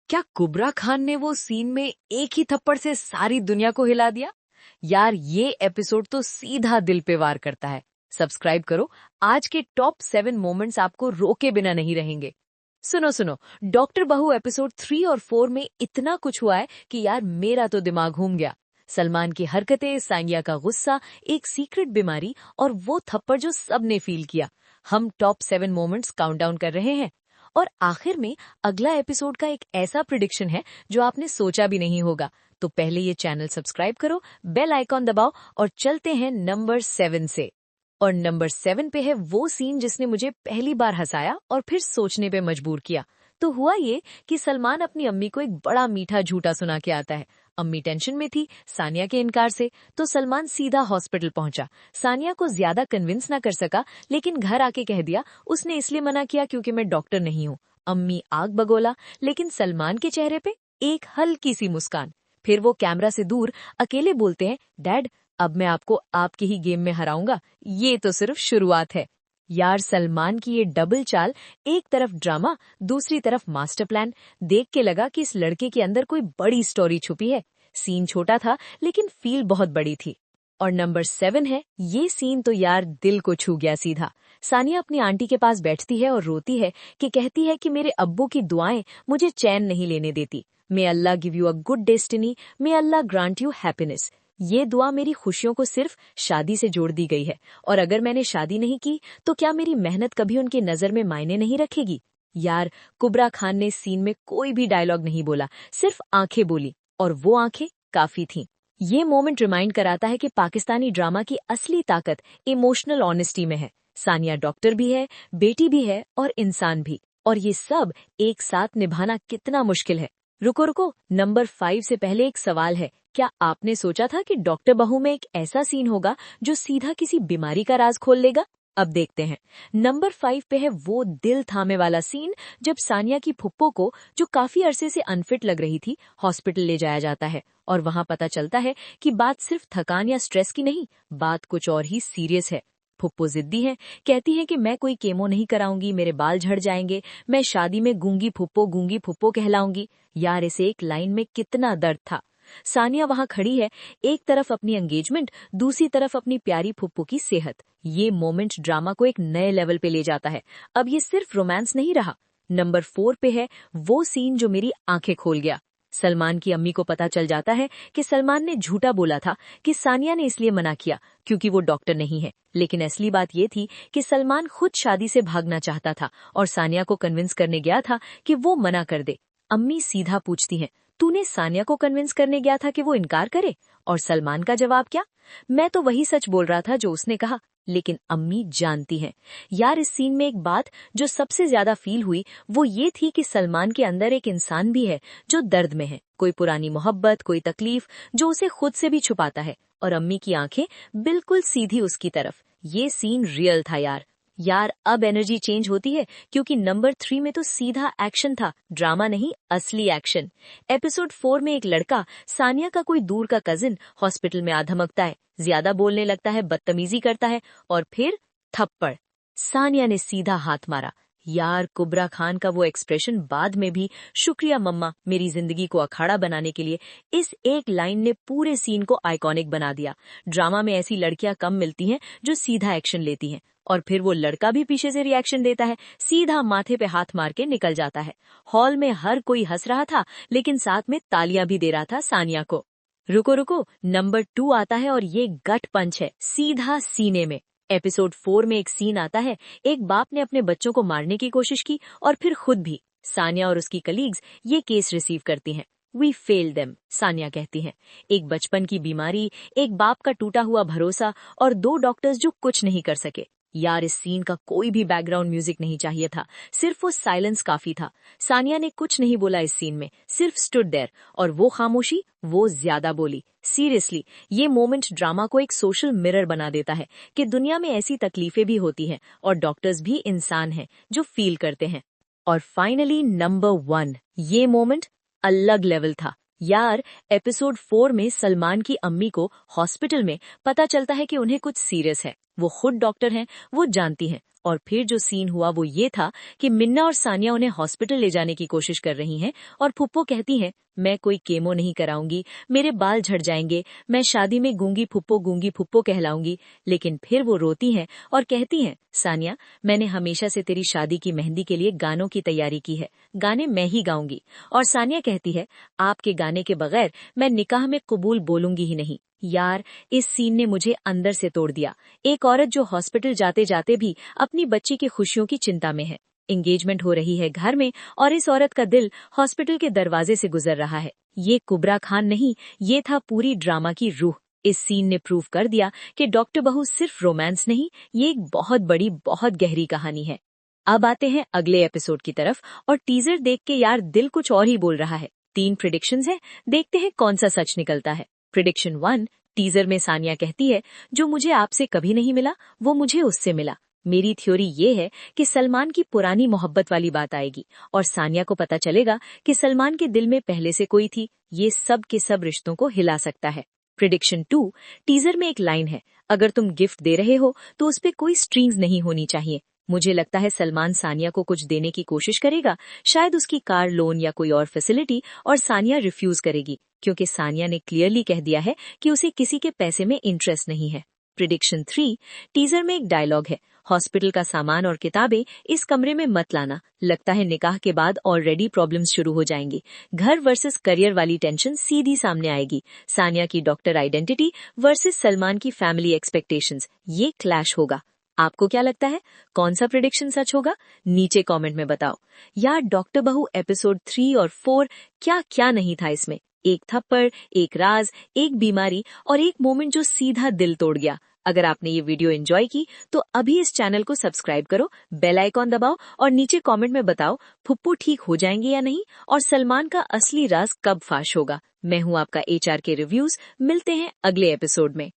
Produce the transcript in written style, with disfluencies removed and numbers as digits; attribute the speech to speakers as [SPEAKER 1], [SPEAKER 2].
[SPEAKER 1] क्या कुबरा खान ने वो सीन में एक ही थप्पड़ से सारी दुनिया को हिला दिया? यार ये एपिसोड तो सीधा दिल पे वार करता है। सब्सक्राइब करो, आज के टॉप 7 मोमेंट्स आपको रोके बिना नहीं रहेंगे। सुनो सुनो, डॉक्टर बहू एपिसोड 3 और 4 में इतना कुछ हुआ है कि यार मेरा तो दिमाग घूम गया। सलमान की हरकतें, सानिया का गुस्सा, एक सीक्रेट बीमारी और वो थप्पड़ जो सबने फील किया। हम टॉप 7 मोमेंट्स काउंटडाउन कर रहे हैं। और आखिर में अगला एपिसोड का एक ऐसा प्रिडिक्शन है जो आपने सोचा भी नहीं होगा। तो पहले ये चैनल सब्सक्राइब करो, बेल आइकॉन दबाओ और चलते हैं नंबर 7 से। और नंबर 7 पे है वो सीन जिसने मुझे पहली बार हंसाया और फिर सोचने पे मजबूर किया। तो हुआ ये कि सलमान अपनी अम्मी को एक बड़ा मीठा झूठा सुना के आता है। अम्मी टेंशन में थी सानिया के इनकार से, तो सलमान सीधा हॉस्पिटल पहुंचा। सानिया को ज्यादा कन्विंस ना कर सका, लेकिन घर आके कह दिया उसने इसलिए मना किया क्योंकि मैं डॉक्टर नहीं हूँ। अम्मी आग बगोला, लेकिन सलमान के चेहरे पे एक हल्की सी मुस्कान। फिर वो कैमरा से दूर अकेले बोलते हैं, डैड अब मैं आपको आपके ही गेम में हराऊंगा। ये तो सिर्फ शुरुआत है। यार सलमान की ये डबल चाल, एक तरफ ड्रामा, दूसरी तरफ मास्टर प्लान, देख के लगा कि इस लड़के के अंदर कोई बड़ी स्टोरी छुपी है। सीन छोटा था लेकिन फील बहुत बड़ी थी। और नंबर 7 है, ये सीन तो यार दिल को छू गया सीधा। सानिया अपनी आंटी के पास बैठती है और रोती है कि कहती है कि मेरे अब्बू की दुआएं मुझे चैन नहीं लेने देती। May Allah give you a good destiny, may Allah grant you happiness. ये दुआ मेरी खुशियों को सिर्फ शादी से जोड़ दी गई है, और अगर मैंने शादी नहीं की तो क्या मेरी मेहनत कभी उनकी नजर में मायने नहीं रखेगी। यार कुबरा खान ने सीन में कोई भी डायलॉग नहीं बोला, सिर्फ आंखें बोली, और वो आंखें काफी थीं। ये मोमेंट रिमाइंड कराता है कि पाकिस्तानी ड्रामा की असली ताकत इमोशनल ऑनेस्टी में है। सानिया डॉक्टर भी है, बेटी भी है और इंसान भी, और ये सब एक साथ निभाना कितना मुश्किल है। रुको रुको, नंबर 5 से पहले एक सवाल है। क्या आपने सोचा था कि डॉक्टर बहू में एक ऐसा सीन होगा जो सीधा किसी बीमारी का राज खोल लेगा? अब देखते हैं। नंबर 5 पे है वो दिल थामे वाला सीन, जब सानिया की फुप्पो को, जो काफी अरसे से अनफिट लग रही थी, हॉस्पिटल ले जाया जाता है। और वहां पता चलता है कि बात सिर्फ थकान या स्ट्रेस की नहीं, बात कुछ और ही सीरियस है। फुप्पो जिद्दी है, कहती है कि मैं कोई केमो नहीं कराऊंगी, मेरे बाल झड़ जाएंगे, मैं शादी में गूंगी फुप्पो कहलाऊंगी। यार इसे एक लाइन में कितना दर्द था। सानिया वहां खड़ी है, एक तरफ अपनी एंगेजमेंट, दूसरी तरफ अपनी प्यारी फुप्पो की सेहत। ये मोमेंट ड्रामा को एक नए लेवल पे ले जाता है। अब ये सिर्फ रोमांस नहीं रहा। नंबर 4 पे है वो सीन जो मेरी आंखें खोल गया। सलमान की अम्मी को पता चल जाता है कि सलमान ने झूठा बोला था कि सानिया ने इसलिए मना किया क्योंकि वो डॉक्टर नहीं है, लेकिन असली बात ये थी कि सलमान खुद शादी से भागना चाहता था और सानिया को कन्विंस करने गया था कि वो मना कर दे। अम्मी सीधा पूछती हैं, तूने सानिया को कन्विंस करने गया था कि वो इनकार करे? और सलमान का जवाब क्या? मैं तो वही सच बोल रहा था जो उसने कहा। लेकिन अम्मी जानती हैं। यार इस सीन में एक बात जो सबसे ज्यादा फील हुई वो ये थी कि सलमान के अंदर एक इंसान भी है जो दर्द में है, कोई पुरानी मोहब्बत, कोई तकलीफ जो उसे खुद से भी छुपाता है, और अम्मी की आंखें बिल्कुल सीधी उसकी तरफ। ये सीन रियल था यार। यार अब एनर्जी चेंज होती है क्योंकि नंबर 3 में तो सीधा एक्शन था, ड्रामा नहीं, असली एक्शन। एपिसोड 4 में एक लड़का, सानिया का कोई दूर का कजिन, हॉस्पिटल में आधमकता है, ज्यादा बोलने लगता है, बदतमीजी करता है, और फिर थप्पड़। सानिया ने सीधा हाथ मारा। यार कुबरा खान का वो एक्सप्रेशन बाद में भी, शुक्रिया मम्मा मेरी जिंदगी को अखाड़ा बनाने के लिए, इस एक लाइन ने पूरे सीन को आइकॉनिक बना दिया। ड्रामा में ऐसी लड़कियां कम मिलती हैं जो सीधा एक्शन लेती हैं। और फिर वो लड़का भी पीछे से रिएक्शन देता है, सीधा माथे पे हाथ मार के निकल जाता है। हॉल में हर कोई हंस रहा था, लेकिन साथ में तालियां भी दे रहा था सानिया को। रुको रुको, नंबर 2 आता है और ये गट पंच है, सीधा सीने में। एपिसोड 4 में एक सीन आता है, एक बाप ने अपने बच्चों को मारने की कोशिश की और फिर खुद भी। सानिया और उसकी कलीग्स ये केस रिसीव करती हैं। वी फेल देम, सानिया कहती हैं। एक बचपन की बीमारी, एक बाप का टूटा हुआ भरोसा, और 2 डॉक्टर्स जो कुछ नहीं कर सके। यार इस सीन का कोई भी बैकग्राउंड म्यूजिक नहीं चाहिए था, सिर्फ वो साइलेंस काफी था। सानिया ने कुछ नहीं बोला इस सीन में, सिर्फ स्टूड देयर, और वो खामोशी, वो ज्यादा बोली। सीरियसली ये मोमेंट ड्रामा को एक सोशल मिरर बना देता है कि दुनिया में ऐसी तकलीफें भी होती हैं और डॉक्टर्स भी इंसान हैं जो फील करते हैं। और फाइनली नंबर 1, ये मोमेंट अलग लेवल था। यार एपिसोड 4 में सलमान की अम्मी को हॉस्पिटल में पता चलता है कि उन्हें कुछ सीरियस है। वो खुद डॉक्टर हैं, वो जानती हैं। और फिर जो सीन हुआ वो ये था कि मिन्ना और सानिया उन्हें हॉस्पिटल ले जाने की कोशिश कर रही हैं और फुप्पो कहती हैं, मैं कोई केमो नहीं कराऊंगी, मेरे बाल झड़ जाएंगे, मैं शादी में गूंगी फुप्पो कहलाऊंगी। लेकिन फिर वो रोती हैं और कहती हैं, सानिया, मैंने हमेशा से तेरी शादी की मेहंदी के लिए गानों की तैयारी की है, गाने मैं ही गाऊंगी। और सानिया कहती है, आपके गाने के बगैर मैं निकाह में कबूल बोलूंगी ही नहीं। यार, इस सीन ने मुझे अंदर से तोड़ दिया। एक औरत जो हॉस्पिटल जाते जाते भी अपनी बच्ची की खुशियों की चिंता में है। एंगेजमेंट हो रही है घर में और इस औरत का दिल हॉस्पिटल के दरवाजे से गुजर रहा है। ये कुबरा खान नहीं, ये था पूरी ड्रामा की रूह। इस सीन ने प्रूव कर दिया कि डॉक्टर बहू सिर्फ रोमांस नहीं, ये एक बहुत बड़ी, बहुत गहरी कहानी है। अब आते हैं अगले एपिसोड की तरफ और टीजर देख के यार दिल कुछ और ही बोल रहा है। 3 प्रिडिक्शंस हैं, देखते हैं कौन सा सच निकलता है। प्रिडिक्शन 1, टीजर में सानिया कहती है, जो मुझे आपसे कभी नहीं मिला वो मुझे उससे मिला। मेरी थ्योरी ये है कि सलमान की पुरानी मोहब्बत वाली बात आएगी और सानिया को पता चलेगा कि सलमान के दिल में पहले से कोई थी। ये सब के सब रिश्तों को हिला सकता है। प्रिडिक्शन 2, टीजर में एक लाइन है, अगर तुम गिफ्ट दे रहे हो तो उस पे कोई स्ट्रिंग्स नहीं होनी चाहिए। मुझे लगता है सलमान सानिया को कुछ देने की कोशिश करेगा, शायद उसकी कार लोन या कोई और फैसिलिटी, और सानिया रिफ्यूज करेगी क्योंकि सानिया ने क्लियरली कह दिया है कि उसे किसी के पैसे में इंटरेस्ट नहीं है। प्रिडिक्शन 3, टीजर में एक डायलॉग है, हॉस्पिटल का सामान और किताबें इस कमरे में मत लाना। लगता है निकाह के बाद ऑलरेडी प्रॉब्लम्स शुरू हो जाएंगी। घर वर्सेस करियर वाली टेंशन सीधी सामने आएगी। सानिया की डॉक्टर आइडेंटिटी वर्सेस सलमान की फैमिली एक्सपेक्टेशंस, ये क्लैश होगा। आपको क्या लगता है, कौन सा प्रेडिक्शन सच होगा? नीचे कमेंट में बताओ। यार, डॉक्टर बहू एपिसोड 3 और 4 क्या क्या नहीं था इसमें। एक थप्पड़, एक राज, एक बीमारी और एक मोमेंट जो सीधा दिल तोड़ गया। अगर आपने ये वीडियो एंजॉय की तो अभी इस चैनल को सब्सक्राइब करो, बेल आइकॉन दबाओ और नीचे कमेंट में बताओ फुप्पू ठीक हो जाएंगे या नहीं, और सलमान का असली राज कब फाश होगा। मैं हूँ आपका HR के रिव्यूज। मिलते हैं अगले एपिसोड में।